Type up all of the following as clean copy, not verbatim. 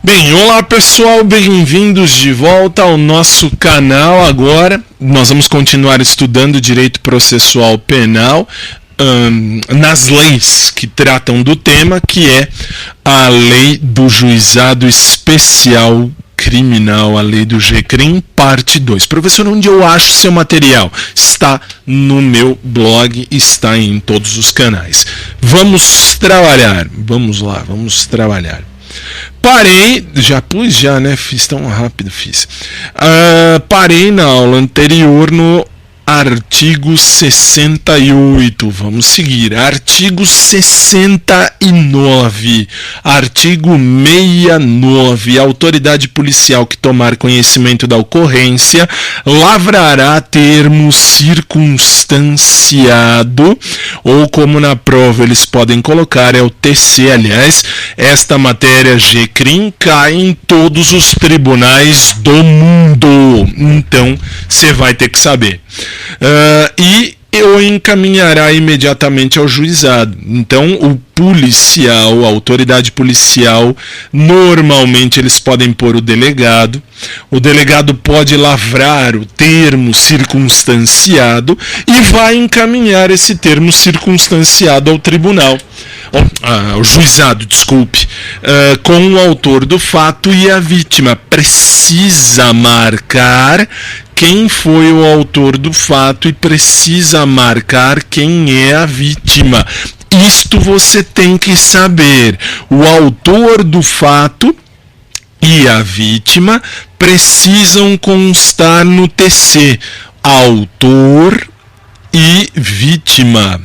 Bem, olá pessoal, bem-vindos de volta ao nosso canal. Agora nós vamos continuar estudando direito processual penal nas leis que tratam do tema, que é a lei do juizado especial criminal, a lei do GCRIM, parte 2. Professor, onde eu acho seu material? Está no meu blog, está em todos os canais. Vamos trabalhar, vamos lá, vamos trabalhar. Parei, fiz tão rápido, parei na aula anterior no artigo 68, vamos seguir, artigo 69, artigo 69, a autoridade policial que tomar conhecimento da ocorrência lavrará termo circunstanciado, ou como na prova eles podem colocar, é o TC, aliás, esta matéria GCRIM cai em todos os tribunais do mundo, então você vai ter que saber. E eu encaminhará imediatamente ao juizado. Então, o policial, a autoridade policial, normalmente eles podem pôr o delegado pode lavrar o termo circunstanciado e vai encaminhar esse termo circunstanciado ao tribunal. Ao juizado, desculpe, com o autor do fato e a vítima. Precisa marcar quem foi o autor do fato e precisa marcar quem é a vítima. Isto você tem que saber. O autor do fato e a vítima precisam constar no TC. Autor e vítima.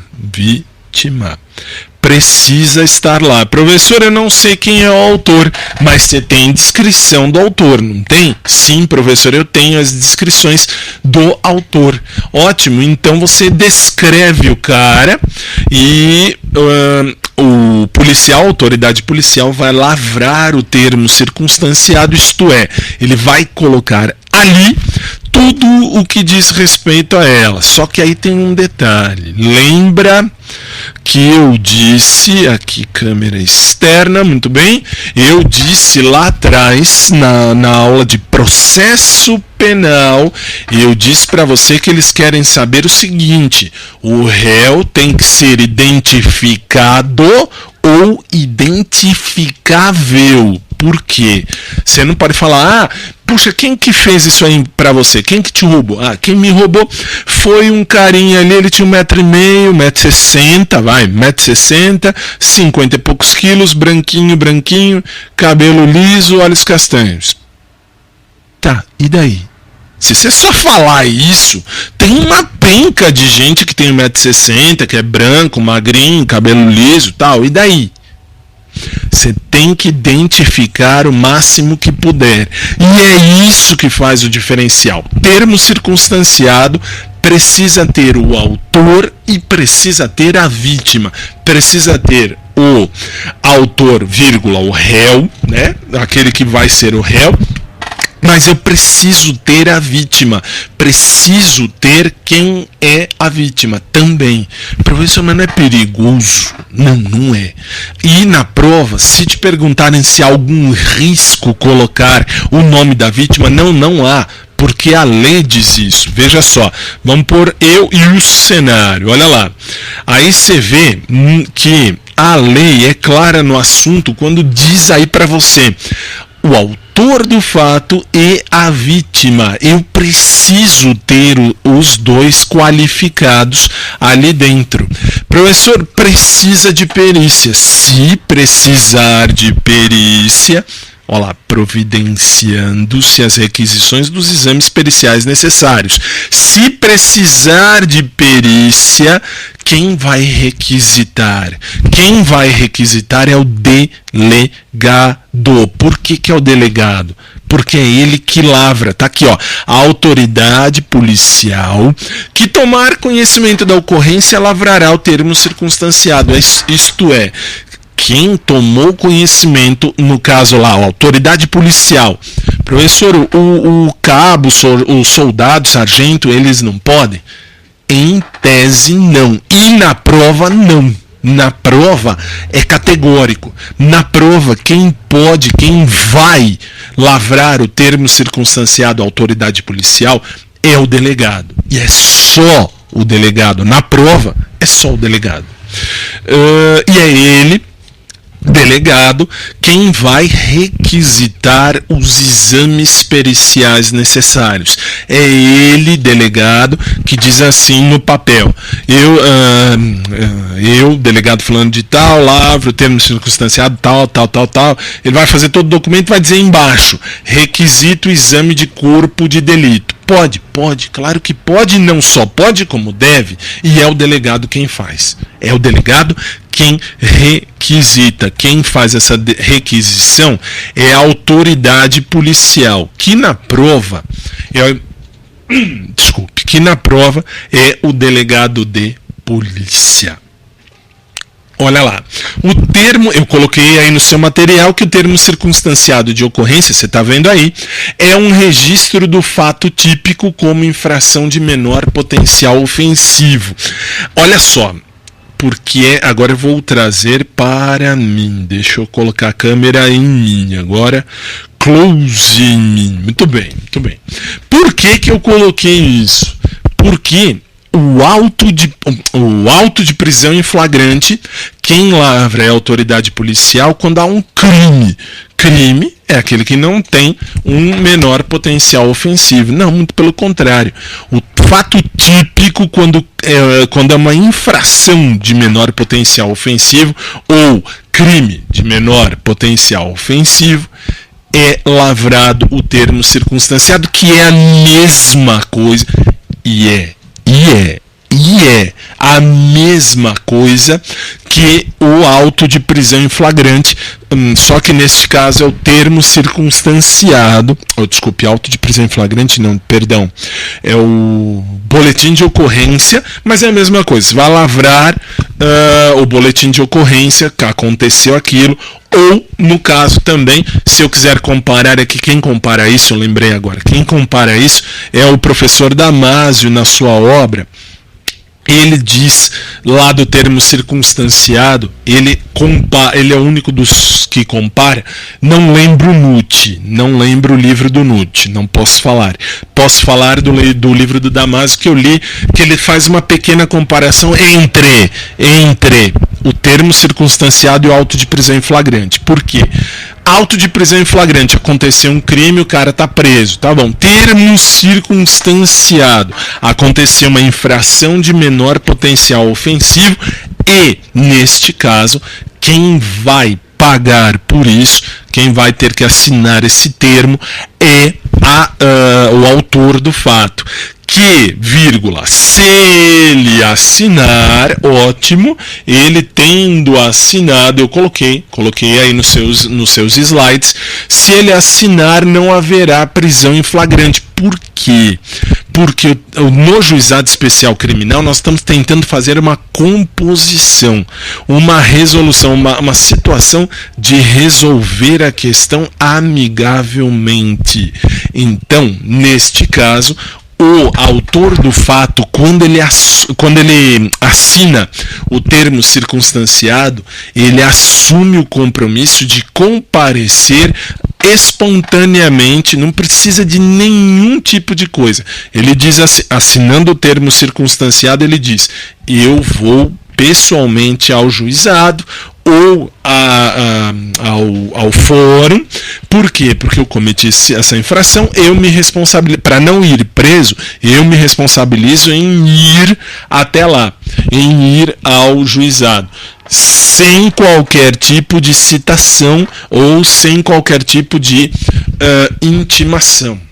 Precisa estar lá. Professor, eu não sei quem é o autor, mas você tem descrição do autor, não tem? Sim, professor, eu tenho as descrições do autor. Ótimo, então você descreve o cara e o policial, a autoridade policial vai lavrar o termo circunstanciado, isto é, ele vai colocar ali tudo o que diz respeito a ela. Só que aí tem um detalhe. Lembra que eu disse, aqui câmera externa, muito bem, eu disse lá atrás, na aula de processo penal, eu disse para você que eles querem saber o seguinte: o réu tem que ser identificado ou identificável. Por quê? Você não pode falar, puxa, quem que fez isso aí pra você? Quem que te roubou? Quem me roubou foi um carinha ali, ele tinha 1,5 m, 1,60 m, 50 e poucos quilos, branquinho, cabelo liso, olhos castanhos. Tá, e daí? Se você só falar isso, tem uma penca de gente que tem 1,60 m, que é branco, magrinho, cabelo liso e tal, e daí? Você tem que identificar o máximo que puder. E é isso que faz o diferencial. Termo circunstanciado precisa ter o autor e precisa ter a vítima. Precisa ter o autor, vírgula, o réu, né? Aquele que vai ser o réu. Mas eu preciso ter a vítima, preciso ter quem é a vítima também. Professor, mas não é perigoso? Não, não é. E na prova, se te perguntarem se há algum risco colocar o nome da vítima, não há. Porque a lei diz isso. Veja só, vamos pôr eu e o cenário, olha lá. Aí você vê que a lei é clara no assunto quando diz aí para você: o autor do fato e a vítima. Eu preciso ter os dois qualificados ali dentro. Professor, precisa de perícia. Se precisar de perícia, olha lá, providenciando-se as requisições dos exames periciais necessários. Se precisar de perícia, quem vai requisitar? Quem vai requisitar é o delegado. Por que é o delegado? Porque é ele que lavra. Tá aqui, ó. A autoridade policial que tomar conhecimento da ocorrência lavrará o termo circunstanciado. Isto é, quem tomou conhecimento, no caso lá, a autoridade policial. Professor, o cabo, o soldado, o sargento, eles não podem? Em tese, não. E na prova, não. Na prova é categórico. Na prova, quem vai lavrar o termo circunstanciado à autoridade policial é o delegado. E é só o delegado. Na prova, é só o delegado. E é ele, delegado, quem vai requisitar os exames periciais necessários. É ele, delegado, que diz assim no papel: eu, delegado fulano de tal, lavro o termo circunstanciado tal. Ele vai fazer todo o documento e vai dizer embaixo: requisito exame de corpo de delito. Pode, claro que pode, não só pode como deve, e é o delegado quem faz. É o delegado quem requisita. Quem faz essa requisição é a autoridade policial, que na prova é o delegado de polícia. Olha lá, o termo, eu coloquei aí no seu material que o termo circunstanciado de ocorrência, você está vendo aí, é um registro do fato típico como infração de menor potencial ofensivo. Olha só, porque agora eu vou trazer para mim, deixa eu colocar a câmera em mim agora, close em mim, muito bem. Por que eu coloquei isso? Porque o auto de prisão em flagrante, quem lavra é a autoridade policial quando há um crime. Crime é aquele que não tem um menor potencial ofensivo. Não, muito pelo contrário. O fato típico quando é uma infração de menor potencial ofensivo ou crime de menor potencial ofensivo, é lavrado o termo circunstanciado, que é a mesma coisa, e é a mesma coisa que o auto de prisão em flagrante, só que neste caso é o termo circunstanciado, auto de prisão em flagrante não, perdão, é o boletim de ocorrência, mas é a mesma coisa, você vai lavrar o boletim de ocorrência, que aconteceu aquilo, ou, no caso também, se eu quiser comparar aqui, quem compara isso, eu lembrei agora, quem compara isso é o professor Damásio na sua obra. Ele diz lá do termo circunstanciado, ele é o único dos que compara. Não lembro o Nutt, não lembro o livro do Nutt, não posso falar. Posso falar do livro do Damásio que eu li, que ele faz uma pequena comparação entre o termo circunstanciado e o auto de prisão em flagrante. Por quê? Auto de prisão em flagrante, aconteceu um crime, o cara está preso, tá bom. Termo circunstanciado, aconteceu uma infração de menor potencial ofensivo e, neste caso, quem vai pagar por isso, quem vai ter que assinar esse termo é o autor do fato. Que, se ele assinar, ótimo, ele tendo assinado, eu coloquei aí nos seus slides, se ele assinar não haverá prisão em flagrante. Por quê? Porque no juizado especial criminal nós estamos tentando fazer uma composição, uma resolução, uma situação de resolver a questão amigavelmente. Então, neste caso, o autor do fato, quando ele assina o termo circunstanciado, ele assume o compromisso de comparecer espontaneamente, não precisa de nenhum tipo de coisa. Ele diz, assinando o termo circunstanciado, ele diz: eu vou pessoalmente ao juizado ou ao fórum. Por quê? Porque eu cometi essa infração, eu me responsabilizo, para não ir preso, eu me responsabilizo em ir até lá, em ir ao juizado, sem qualquer tipo de citação ou sem qualquer tipo de intimação.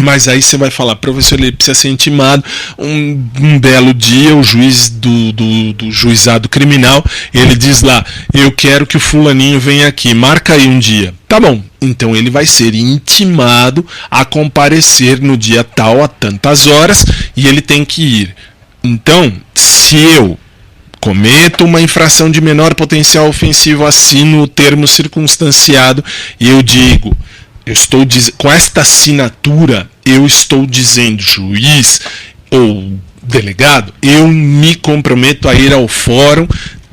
Mas aí você vai falar: professor, ele precisa ser intimado. Um belo dia, o juiz do juizado criminal, ele diz lá: eu quero que o fulaninho venha aqui, marca aí um dia. Tá bom, então ele vai ser intimado a comparecer no dia tal, a tantas horas, e ele tem que ir. Então, se eu cometo uma infração de menor potencial ofensivo, assino o termo circunstanciado e eu digo, com esta assinatura, eu estou dizendo, juiz ou delegado, eu me comprometo a ir ao fórum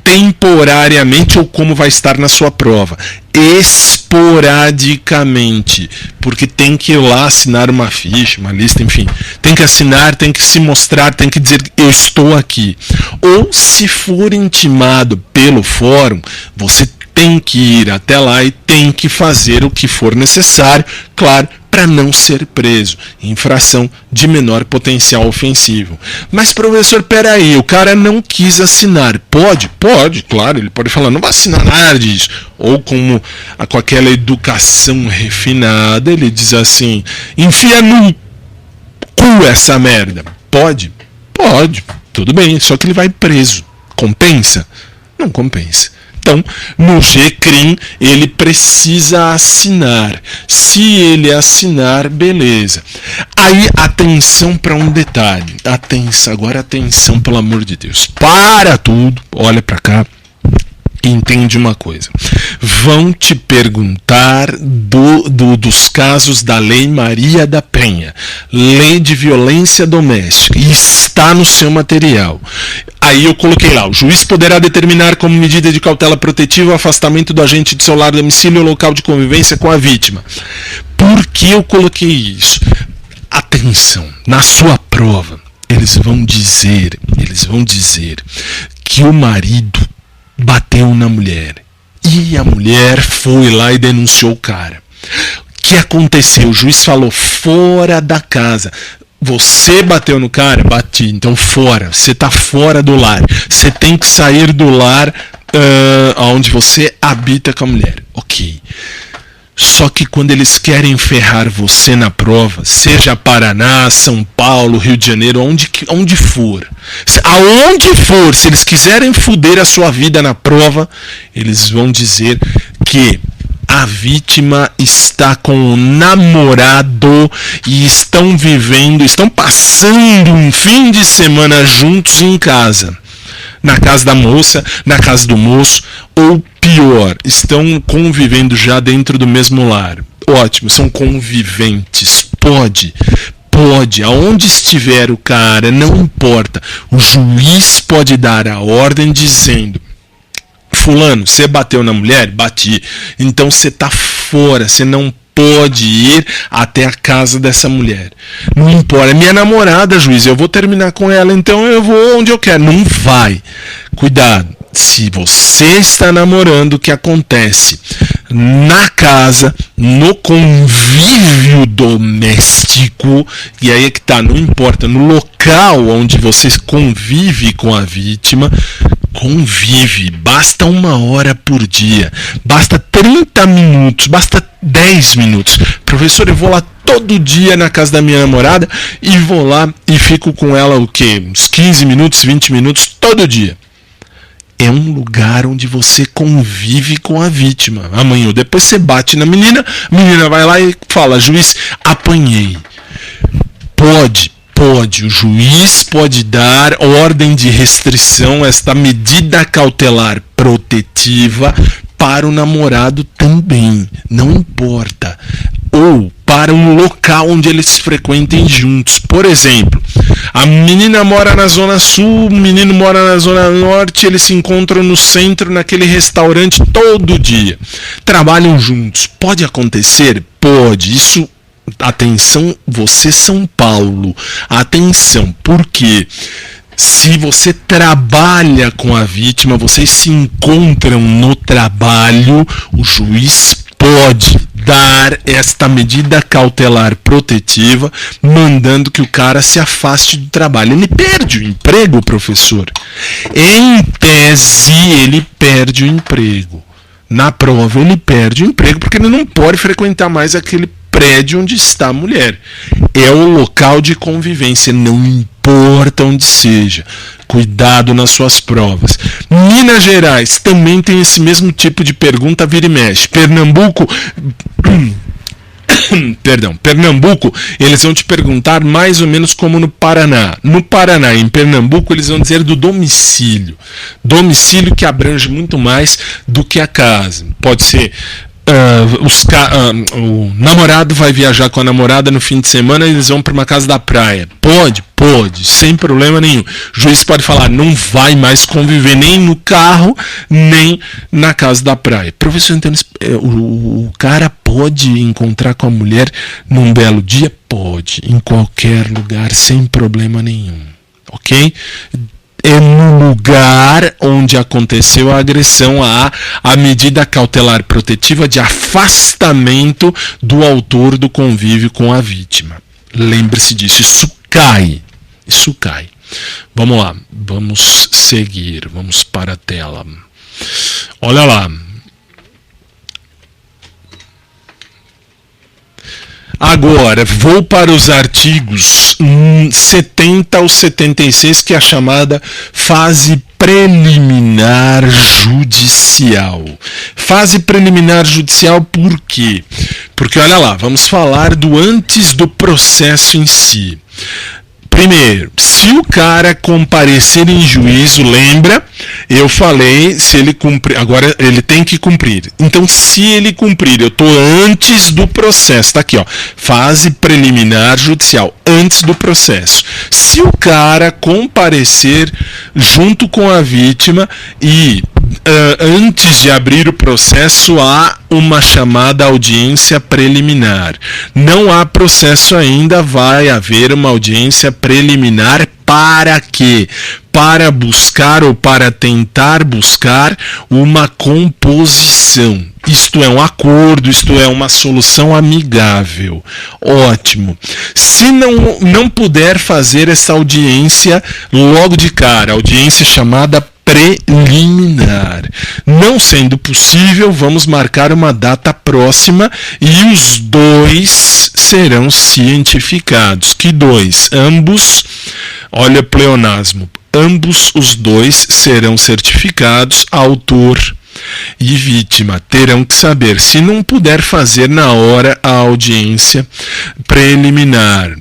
temporariamente ou como vai estar na sua prova. Esporadicamente, porque tem que ir lá assinar uma ficha, uma lista, enfim. Tem que assinar, tem que se mostrar, tem que dizer eu estou aqui. Ou se for intimado pelo fórum, você tem que ir até lá e tem que fazer o que for necessário, claro, para não ser preso, infração de menor potencial ofensivo. Mas, professor, peraí, o cara não quis assinar. Pode, claro, ele pode falar, não vai assinar nada disso. Ou com aquela educação refinada, ele diz assim, enfia no cu essa merda. Pode, tudo bem, só que ele vai preso. Compensa? Não compensa. Então, no GCRIM, ele precisa assinar. Se ele assinar, beleza. Aí, atenção para um detalhe. Atenção, pelo amor de Deus. Para tudo, olha para cá. Entende uma coisa. Vão te perguntar dos casos da Lei Maria da Penha, Lei de Violência Doméstica, e está no seu material. Aí eu coloquei lá, o juiz poderá determinar como medida de cautela protetiva o afastamento do agente de seu lar, domicílio ou local de convivência com a vítima. Por que eu coloquei isso? Atenção, na sua prova, eles vão dizer que o marido bateu na mulher e a mulher foi lá e denunciou o cara. O que aconteceu? O juiz falou fora da casa. Você bateu no cara? Bati. Então fora. Você está fora do lar. Você tem que sair do lar onde você habita com a mulher. Ok. Só que quando eles querem ferrar você na prova, seja Paraná, São Paulo, Rio de Janeiro, onde for, aonde for, se eles quiserem foder a sua vida na prova, eles vão dizer que a vítima está com o namorado e estão passando um fim de semana juntos em casa. Na casa da moça, na casa do moço, ou pior, estão convivendo já dentro do mesmo lar. Ótimo, são conviventes. Pode, aonde estiver o cara, não importa. O juiz pode dar a ordem dizendo: fulano, você bateu na mulher? Bati. Então você está fora, você não pode ir até a casa dessa mulher. Não importa, é minha namorada, juiz, eu vou terminar com ela, então eu vou onde eu quero. Não vai. Cuidado. Se você está namorando, o que acontece? Na casa, no convívio doméstico, e aí é que tá, não importa, no local onde você convive com a vítima, convive, basta 1 hora por dia, basta 30 minutos, basta 10 minutos. Professor, eu vou lá todo dia na casa da minha namorada e vou lá e fico com ela o quê? Uns 15 minutos, 20 minutos, todo dia. É um lugar onde você convive com a vítima. Amanhã ou depois você bate na menina, a menina vai lá e fala: juiz, apanhei. Pode, o juiz pode dar ordem de restrição, esta medida cautelar protetiva para o namorado também, não importa. Ou para um local onde eles frequentem juntos. Por exemplo, a menina mora na Zona Sul, o menino mora na Zona Norte, eles se encontram no centro, naquele restaurante todo dia. Trabalham juntos. Pode acontecer? Pode. Isso, atenção, você São Paulo. Atenção, por quê? Se você trabalha com a vítima, vocês se encontram no trabalho, o juiz pode dar esta medida cautelar protetiva, mandando que o cara se afaste do trabalho. Ele perde o emprego, professor. Em tese, ele perde o emprego. Na prova, ele perde o emprego porque ele não pode frequentar mais aquele prédio onde está a mulher. É o local de convivência, não importa onde seja. Cuidado nas suas provas. Minas Gerais também tem esse mesmo tipo de pergunta, vira e mexe. Pernambuco, eles vão te perguntar mais ou menos como no Paraná. No Paraná, em Pernambuco, eles vão dizer do domicílio. Domicílio que abrange muito mais do que a casa. Pode ser o namorado vai viajar com a namorada no fim de semana e eles vão para uma casa da praia. Pode, sem problema nenhum. O juiz pode falar, não vai mais conviver nem no carro, nem na casa da praia. Professor, então, o cara pode encontrar com a mulher num belo dia? Pode, em qualquer lugar, sem problema nenhum. Ok? É no lugar onde aconteceu a agressão a medida cautelar protetiva de afastamento do autor do convívio com a vítima. Lembre-se disso, isso cai. Vamos lá, vamos seguir, vamos para a tela. Olha lá. Agora, vou para os artigos 70 ao 76, que é a chamada fase preliminar judicial. Fase preliminar judicial por quê? Porque, olha lá, vamos falar do antes do processo em si. Primeiro, se o cara comparecer em juízo, lembra? Eu falei, se ele cumprir, agora ele tem que cumprir. Então, se ele cumprir, eu estou antes do processo, tá aqui, ó, fase preliminar judicial, antes do processo. Se o cara comparecer junto com a vítima e antes de abrir o processo, há uma chamada audiência preliminar. Não há processo ainda, vai haver uma audiência preliminar. Para quê? Para buscar ou para tentar buscar uma composição. Isto é um acordo, isto é uma solução amigável. Ótimo. Se não puder fazer essa audiência logo de cara, audiência chamada preliminar. Não sendo possível, vamos marcar uma data próxima e os dois serão cientificados. Que dois? Ambos, olha pleonasmo, ambos os dois serão certificados, autor e vítima. Terão que saber, se não puder fazer na hora a audiência preliminar,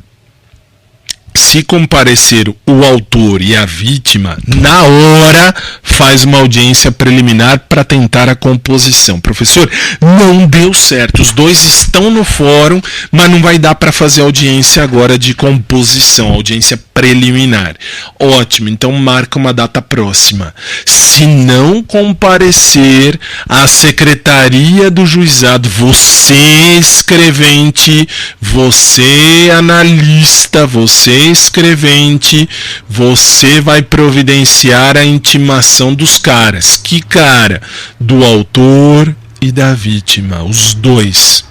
se comparecer o autor e a vítima, na hora faz uma audiência preliminar para tentar a composição. Professor, não deu certo, os dois estão no fórum, mas não vai dar para fazer audiência agora de composição, audiência preliminar. Ótimo, então marca uma data próxima. Se não comparecer, a secretaria do juizado, você escrevente, você analista, você escrevente, você vai providenciar a intimação dos caras. Que cara? Do autor e da vítima, os dois.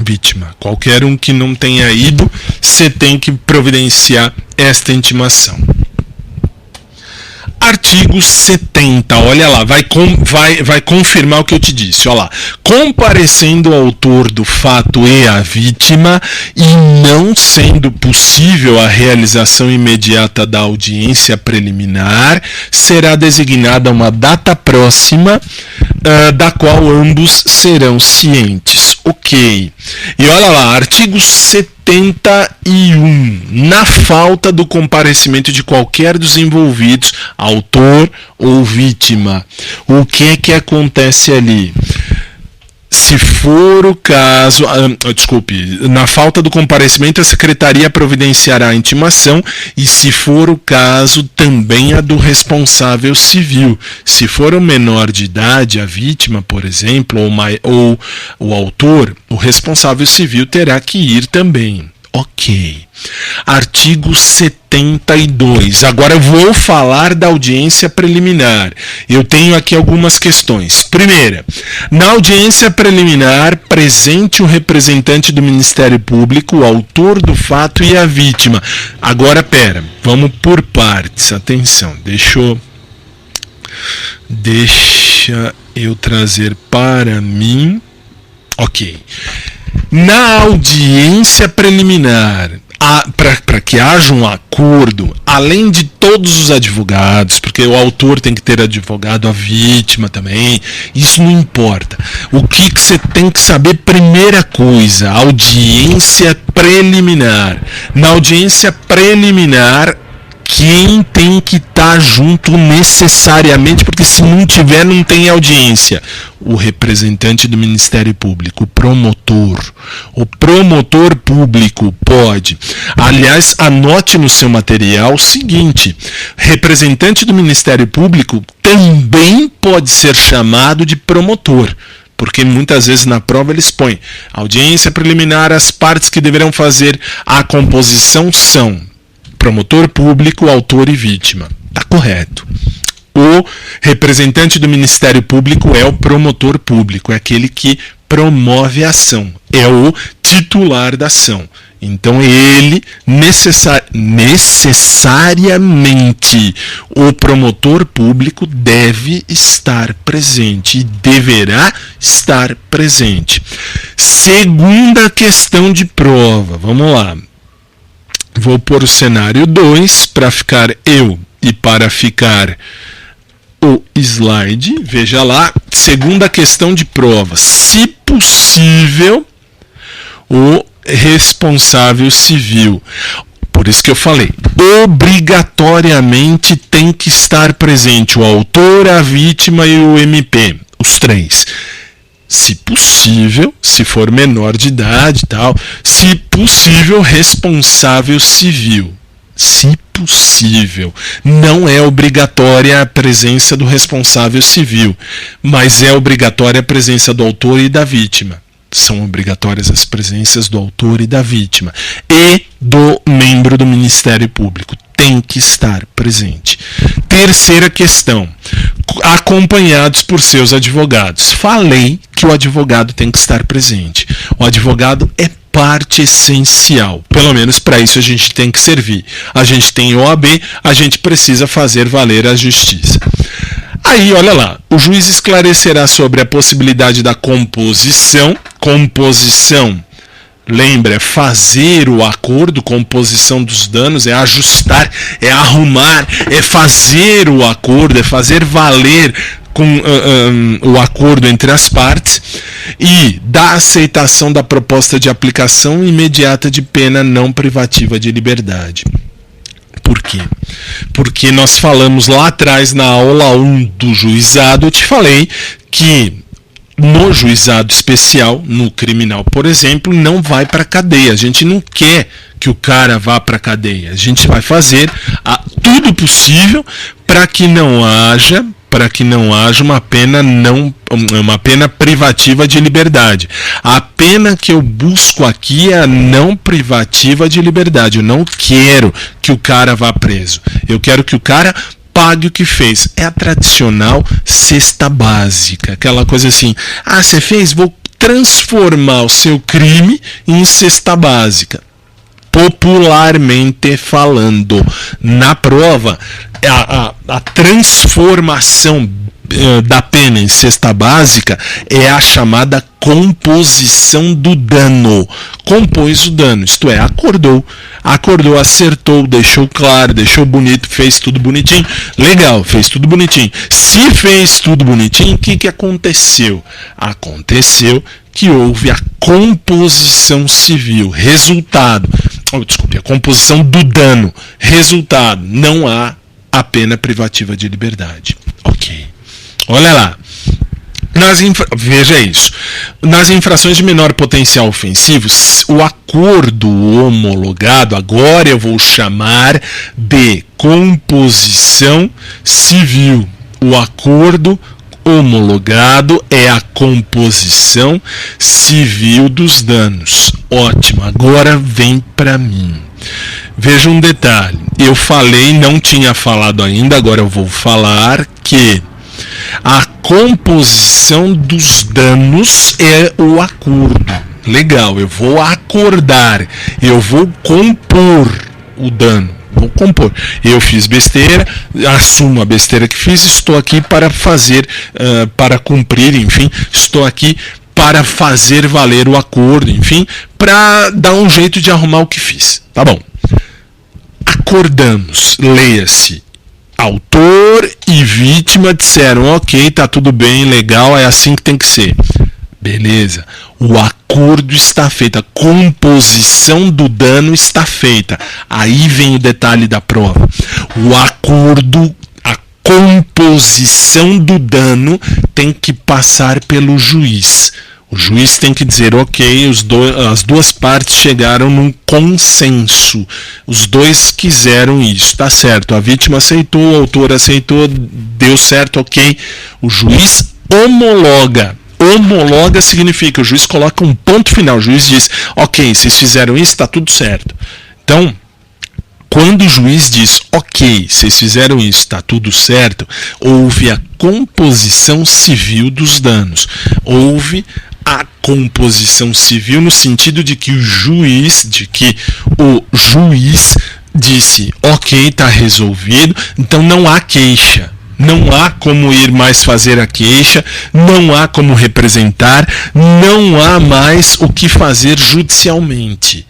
Vítima, qualquer um que não tenha ido, você tem que providenciar esta intimação. Artigo 70, olha lá, vai confirmar o que eu te disse, olha lá. Comparecendo o autor do fato e a vítima, e não sendo possível a realização imediata da audiência preliminar, será designada uma data próxima, da qual ambos serão cientes. Ok. E olha lá, artigo 71. Na falta do comparecimento de qualquer dos envolvidos, autor ou vítima, o que é que acontece ali? Se for o caso, na falta do comparecimento, a secretaria providenciará a intimação e, se for o caso, também a do responsável civil. Se for o menor de idade, a vítima, por exemplo, ou o autor, o responsável civil terá que ir também. Ok. Artigo 72. Agora eu vou falar da audiência preliminar. Eu tenho aqui algumas questões. Primeira, na audiência preliminar, presente o representante do Ministério Público, o autor do fato e a vítima. Agora, vamos por partes. Atenção, deixa eu trazer para mim. Ok. Na audiência preliminar, para que haja um acordo, além de todos os advogados, porque o autor tem que ter advogado, a vítima também, isso não importa. O que você tem que saber, primeira coisa, audiência preliminar. Na audiência preliminar, quem tem que estar junto necessariamente, porque se não tiver, não tem audiência? O representante do Ministério Público, o promotor. O promotor público pode. Aliás, anote no seu material o seguinte: representante do Ministério Público também pode ser chamado de promotor. Porque muitas vezes na prova eles põem audiência preliminar, as partes que deverão fazer a composição são promotor público, autor e vítima. Está correto. O representante do Ministério Público é o promotor público, é aquele que promove a ação, é o titular da ação. Então ele necessariamente, o promotor público deve estar presente e deverá estar presente. Segunda questão de prova, vamos lá. Vou pôr o cenário 2 para ficar eu e para ficar o slide. Veja lá, segunda questão de prova. Se possível, o responsável civil. Por isso que eu falei, obrigatoriamente tem que estar presente o autor, a vítima e o MP, os três. Se possível, se for menor de idade e tal, se possível, responsável civil. Se possível. Não é obrigatória a presença do responsável civil, mas é obrigatória a presença do autor e da vítima. São obrigatórias as presenças do autor e da vítima e do membro do Ministério Público. Tem que estar presente. Terceira questão. Acompanhados por seus advogados. Falei que o advogado tem que estar presente. O advogado é parte essencial. Pelo menos para isso a gente tem que servir. A gente tem OAB, a gente precisa fazer valer a justiça. Aí, olha lá, o juiz esclarecerá sobre a possibilidade da composição. Composição, lembra, é fazer o acordo, composição dos danos, é ajustar, é arrumar, é fazer o acordo, é fazer valer com o acordo entre as partes, e da aceitação da proposta de aplicação imediata de pena não privativa de liberdade. Por quê? Porque nós falamos lá atrás, na aula 1 do juizado, eu te falei que no juizado especial, no criminal, por exemplo, não vai para a cadeia. A gente não quer que o cara vá para a cadeia. A gente vai fazer tudo possível para que não haja uma pena privativa de liberdade. A pena que eu busco aqui é a não privativa de liberdade. Eu não quero que o cara vá preso. Eu quero que o cara pague o que fez. É a tradicional cesta básica. Aquela coisa assim, você fez? Vou transformar o seu crime em cesta básica. Popularmente falando. Na prova, a transformação da pena em cesta básica é a chamada composição do dano. Compôs o dano, isto é, acordou, acertou, deixou claro, deixou bonito, fez tudo bonitinho. Legal, fez tudo bonitinho. Se fez tudo bonitinho, o que aconteceu? Aconteceu que houve a composição civil. Resultado, a composição do dano. Resultado, não há a pena privativa de liberdade. Ok. Olha lá. Veja isso. Nas infrações de menor potencial ofensivo, o acordo homologado, agora eu vou chamar de composição civil. O acordo homologado é a composição civil dos danos. Ótimo, agora vem para mim. Veja um detalhe. Eu falei, não tinha falado ainda, agora eu vou falar que a composição dos danos é o acordo. Legal, eu vou acordar, eu vou compor o dano. Vou compor. Eu fiz besteira, assumo a besteira que fiz, estou aqui para fazer, para cumprir, enfim, estou aqui para fazer valer o acordo, enfim, para dar um jeito de arrumar o que fiz. Tá bom. Acordamos, leia-se. Autor e vítima disseram, ok, tá tudo bem, legal, é assim que tem que ser. Beleza. O acordo está feito, a composição do dano está feita. Aí vem o detalhe da prova. O acordo, a composição do dano tem que passar pelo juiz. O juiz tem que dizer, ok, as duas partes chegaram num consenso. Os dois quiseram isso, tá certo. A vítima aceitou, o autor aceitou, deu certo, ok. O juiz homologa. Homologa significa, o juiz coloca um ponto final. O juiz diz, ok, vocês fizeram isso, está tudo certo. Então, quando o juiz diz, ok, vocês fizeram isso, está tudo certo, houve a composição civil dos danos. Houve a composição civil no sentido de que o juiz disse, ok, está resolvido, então não há queixa. Não há como ir mais fazer a queixa, não há como representar, não há mais o que fazer judicialmente.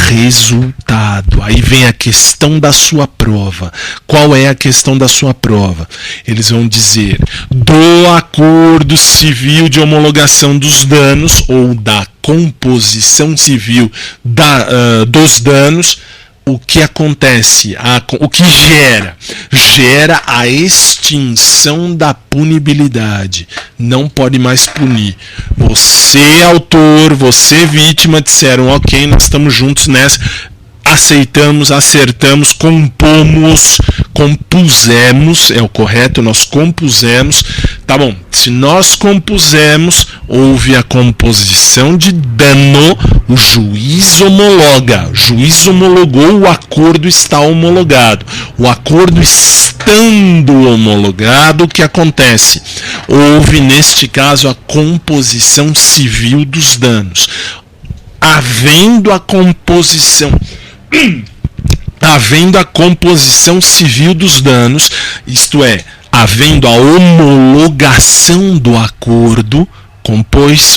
Resultado. Aí vem a questão da sua prova. Qual é a questão da sua prova? Eles vão dizer, do acordo civil de homologação dos danos ou da composição civil dos danos, o que acontece, o que gera a extinção da punibilidade. Não pode mais punir. Você, autor, você, vítima, disseram, ok, nós estamos juntos nessa, aceitamos, acertamos, compusemos, é o correto, nós compusemos, tá bom, se nós compusemos, houve a composição de dano, o juiz homologa, o juiz homologou, o acordo está homologado. O acordo estando homologado, o que acontece? Houve, neste caso, a composição civil dos danos. Havendo a composição civil dos danos, isto é, havendo a homologação do acordo,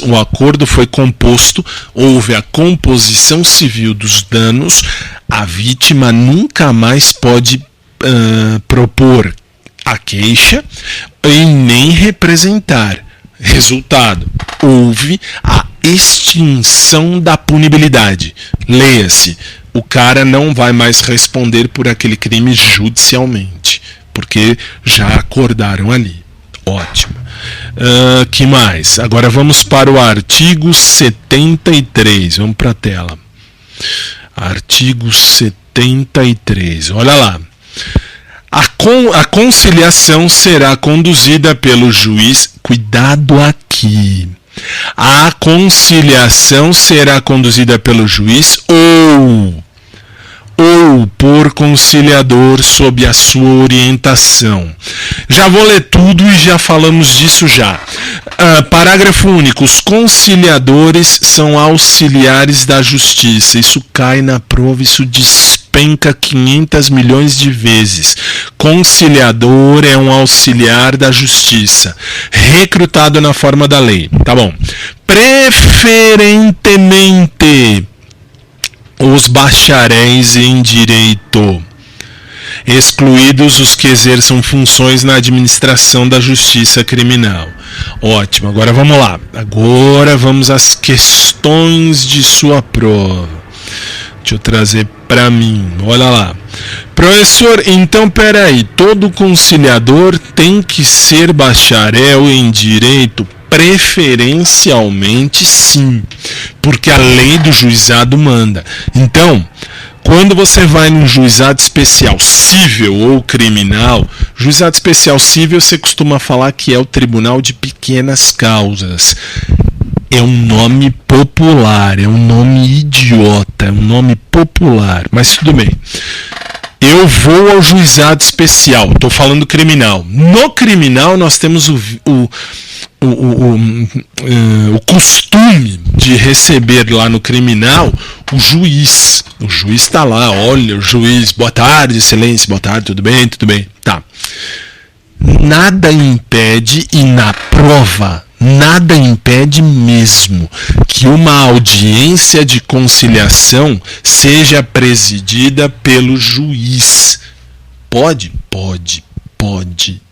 o acordo foi composto, houve a composição civil dos danos, a vítima nunca mais pode propor a queixa e nem representar. Resultado, houve a extinção da punibilidade. Leia-se, o cara não vai mais responder por aquele crime judicialmente, porque já acordaram ali. Ótimo. Que mais? Agora vamos para o artigo 73. Vamos para a tela. Artigo 73. Olha lá. A conciliação será conduzida pelo juiz. Cuidado aqui. A conciliação será conduzida pelo juiz ou por conciliador sob a sua orientação. Já vou ler tudo e já falamos disso já. Parágrafo único. Os conciliadores são auxiliares da justiça. Isso cai na prova, isso despenca 500 milhões de vezes. Conciliador é um auxiliar da justiça, recrutado na forma da lei. Tá bom. Preferentemente os bacharéis em direito, excluídos os que exerçam funções na administração da justiça criminal. Ótimo, agora vamos lá. Agora vamos às questões de sua prova. Deixa eu trazer para mim, olha lá. Professor, então peraí, todo conciliador tem que ser bacharel em direito? Preferencialmente sim, porque a lei do juizado manda. Então, quando você vai num juizado especial civil ou criminal, juizado especial civil você costuma falar que é o tribunal de pequenas causas. É um nome popular, é um nome idiota, é um nome popular, mas tudo bem. Eu vou ao juizado especial, estou falando criminal. No criminal nós temos o costume de receber lá no criminal o juiz. O juiz está lá, olha, o juiz, boa tarde, excelência, boa tarde, tudo bem, tá. Nada impede, e na prova, nada impede mesmo que uma audiência de conciliação seja presidida pelo juiz. Pode.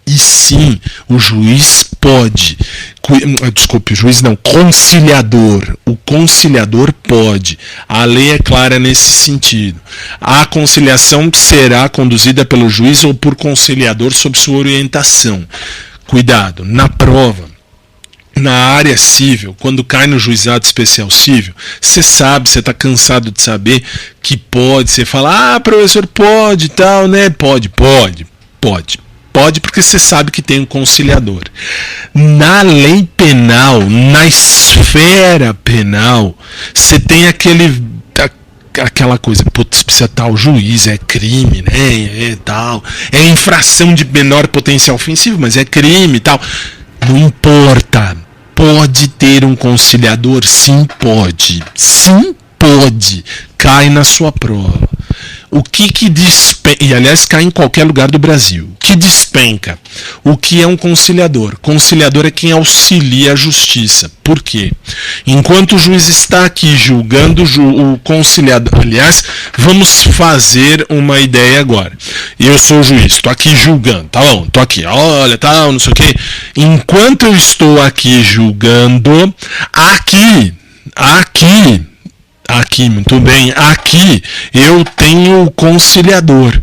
E sim, o juiz pode. Desculpe, o juiz não, conciliador. O conciliador pode. A lei é clara nesse sentido. A conciliação será conduzida pelo juiz ou por conciliador sob sua orientação. Cuidado, na prova, na área civil, quando cai no juizado especial civil, você sabe, você está cansado de saber que pode. Você fala, professor, pode e tal, né? Pode porque você sabe que tem um conciliador. Na lei penal, na esfera penal, você tem aquela coisa, putz, precisa tal juiz, é crime, né? É tal, é infração de menor potencial ofensivo, mas é crime e tal. Não importa. Pode ter um conciliador? Sim, pode. Sim, pode. Cai na sua prova. O que despenca, e aliás cai em qualquer lugar do Brasil, o que despenca? O que é um conciliador? Conciliador é quem auxilia a justiça. Por quê? Enquanto o juiz está aqui julgando, o conciliador... Aliás, vamos fazer uma ideia agora. Eu sou o juiz, estou aqui julgando, tá bom, estou aqui, olha, tal, não sei o quê. Enquanto eu estou aqui julgando, aqui, muito bem, aqui eu tenho o conciliador.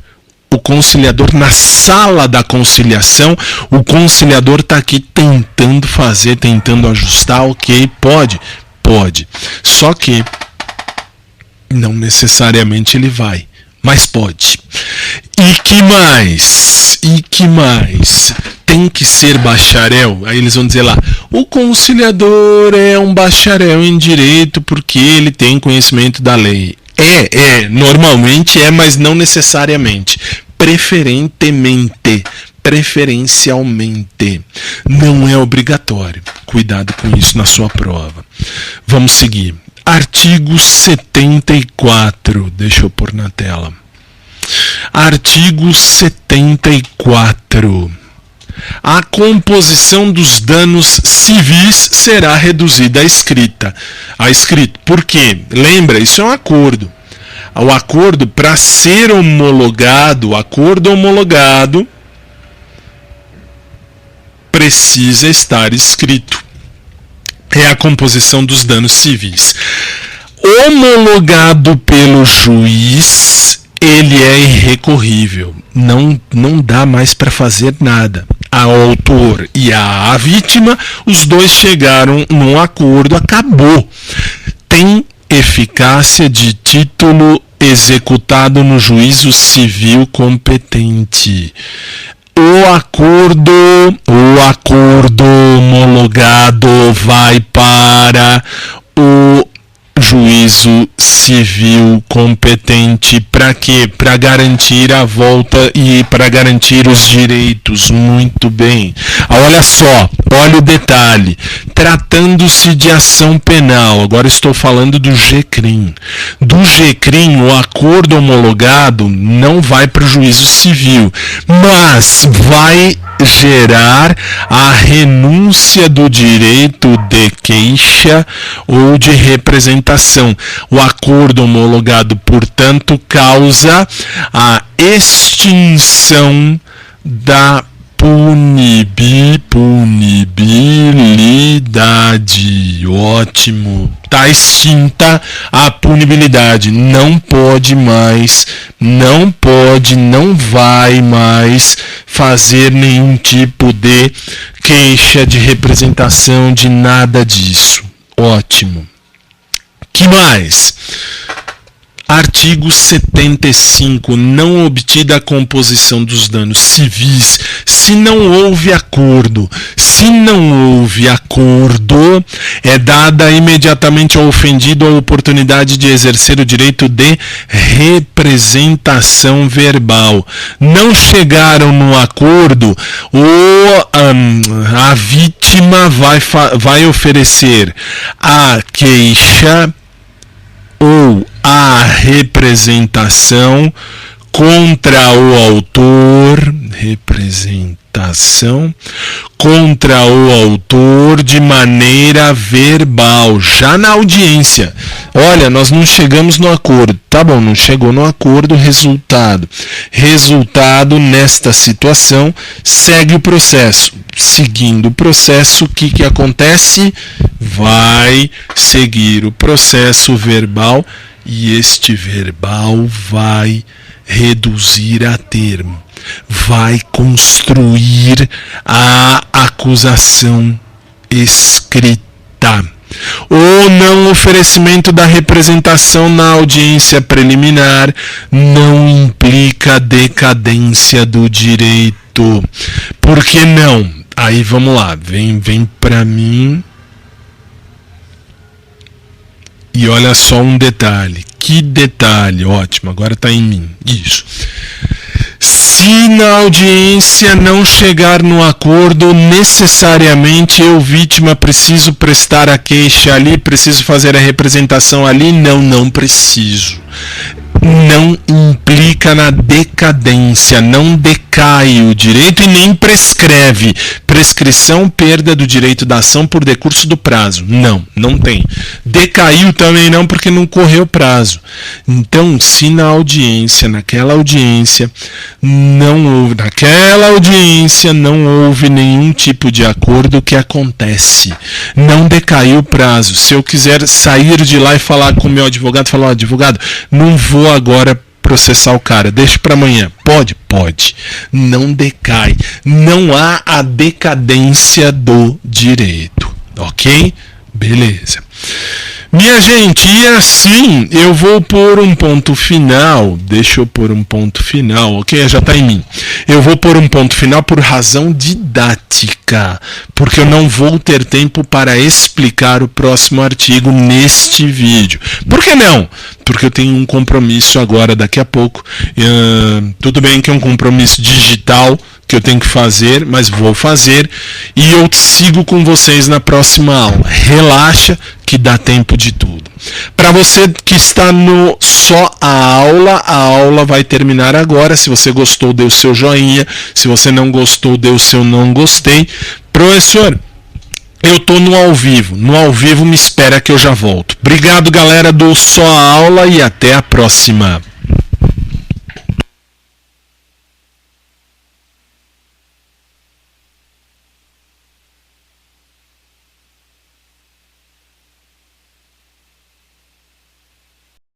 O conciliador na sala da conciliação, o conciliador está aqui tentando fazer, tentando ajustar, ok, pode. Só que não necessariamente ele vai, mas pode. E que mais? Tem que ser bacharel? Aí eles vão dizer lá, o conciliador é um bacharel em direito porque ele tem conhecimento da lei. Normalmente é, mas não necessariamente. Preferencialmente. Não é obrigatório. Cuidado com isso na sua prova. Vamos seguir. Artigo 74. Deixa eu pôr na tela. Artigo 74. A composição dos danos civis será reduzida à escrito. Por quê? Lembra, isso é um acordo. O acordo, para ser homologado, o acordo homologado precisa estar escrito. É a composição dos danos civis. Homologado pelo juiz, ele é irrecorrível. Não dá mais para fazer nada. O autor e a vítima, os dois chegaram num acordo, acabou. Tem eficácia de título executado no juízo civil competente. O acordo homologado vai para o juízo civil competente. Para quê? Para garantir a volta e para garantir os direitos. Muito bem. Olha só, olha o detalhe. Tratando-se de ação penal, agora estou falando do GCRIM. Do GCRIM, o acordo homologado não vai para o juízo civil, mas vai gerar a renúncia do direito de queixa ou de representação. O acordo homologado, portanto, causa a extinção da punibilidade. Ótimo. Está extinta a punibilidade. Não pode mais, não vai mais fazer nenhum tipo de queixa, de representação, de nada disso. Ótimo. Que mais? Artigo 75. Não obtida a composição dos danos civis se não houve acordo. Se não houve acordo, é dada imediatamente ao ofendido a oportunidade de exercer o direito de representação verbal. Não chegaram no acordo, a vítima vai oferecer a queixa ou a representação contra o autor, representação contra o autor de maneira verbal, já na audiência. Olha, nós não chegamos no acordo. Tá bom, não chegou no acordo, resultado. Resultado, nesta situação, segue o processo. Seguindo o processo, o que acontece? Vai seguir o processo verbal e este verbal vai reduzir a termo, vai construir a acusação escrita. O não oferecimento da representação na audiência preliminar não implica decadência do direito. Por que não? Aí vamos lá, vem para mim. E olha só um detalhe. Que detalhe, ótimo, agora está em mim. Isso. Se na audiência não chegar no acordo, necessariamente eu, vítima, preciso prestar a queixa ali, preciso fazer a representação ali? Não preciso. Não implica na decadência, não decai o direito e nem prescreve. Prescrição, perda do direito da ação por decurso do prazo. Não tem. Decaiu também não, porque não correu prazo. Então, se na audiência, naquela audiência não houve nenhum tipo de acordo, que acontece? Não decaiu o prazo. Se eu quiser sair de lá e falar com o meu advogado, falar, advogado, não vou agora processar o cara, deixa para amanhã. Pode. Não decai. Não há a decadência do direito. Ok? Beleza. Minha gente, e assim eu vou pôr um ponto final. Deixa eu pôr um ponto final, ok? Já está em mim. Eu vou pôr um ponto final por razão didática, porque eu não vou ter tempo para explicar o próximo artigo neste vídeo. Por que não? Porque eu tenho um compromisso agora, daqui a pouco. Tudo bem que é um compromisso digital que eu tenho que fazer, mas vou fazer. E eu sigo com vocês na próxima aula. Relaxa que dá tempo de tudo. Para você que está no só a aula vai terminar agora. Se você gostou, dê o seu joinha. Se você não gostou, dê o seu não gostei. Professor, eu tô no ao vivo. No ao vivo me espera que eu já volto. Obrigado, galera do Só a Aula, e até a próxima.